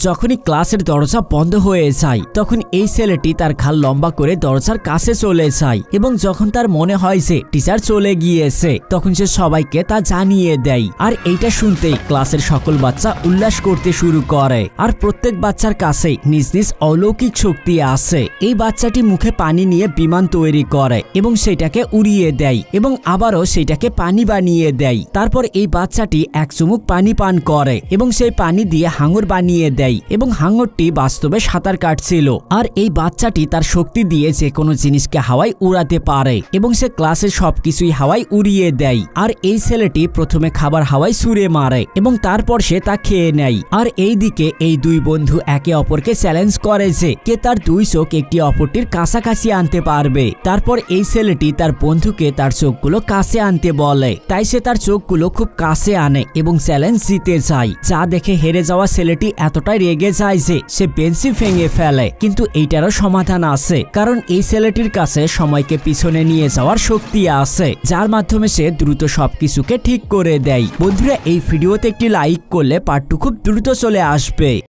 যখনই ক্লাসের দরজা বন্ধ হয়ে যায় তখন এই ছেলেটি তার ঘাড় লম্বা করে দরজার কাছে চলে যায় এবং যখন তার মনে হয় যে টিচার চলে গিয়েছে তখন সে সবাইকে তা জানিয়ে দেয়। আর এইটা শুনতেই ক্লাসের সকল বাচ্চা উল্লাস করতে শুরু করে। আর প্রত্যেক বাচ্চার কাছে নিজ নিজ অলৌকিক শক্তি আছে। এই বাচ্চাটি মুখে পানি নিয়ে বিমান তৈরি করে এবং সেটাকে উড়িয়ে দেয় এবং আবারও সেটাকে পানি বানিয়ে দেয়। তারপর এই বাচ্চাটি এক চুমুক পানি পান করে এবং সেই পানি দিয়ে হাঙর বানিয়ে দেয় এবং হাঙরটি বাস্তবে সাঁতার কাটছিল। আর এই বাচ্চাটি তার শক্তি দিয়ে যে কোনো জিনিসকে হাওয়ায় উড়াতে পারে এবং সে ক্লাসের সবকিছুই হাওয়ায় উড়িয়ে দেয়। আর এই ছেলেটি প্রথমে খাবার হাওয়ায় ছুঁড়ে মারে এবং তারপর সে তা খেয়ে নেয়। আর এইদিকে এই দুই বন্ধু একে অপরকে চ্যালেঞ্জ করে যে কে তার দুই চোখ একটি অপরটির কাছাকাছি আনতে পারবে। তারপর এই ছেলেটি তার বন্ধুকে তার চোখগুলো কাছে আনতে বলে, তাই সে তার চোখগুলো খুব কাছে আনে এবং চ্যালেঞ্জ জিতে যায়। যা দেখে হেরে যাওয়া ছেলেটি এতটাই রেগে যায় যে সে বেঞ্চি ভেঙে ফেলে। কিন্তু এইটারও সমাধান আছে, কারণ এই ছেলেটির কাছে সময়কে পিছনে নিয়ে যাওয়ার শক্তি আছে, যার মাধ্যমে সে দ্রুত সবকিছুকে ঠিক করে দেয়। বন্ধুরা, এই ভিডিওতে একটি লাইক করলে পার্ট 2 খুব দ্রুত চলে আসবে।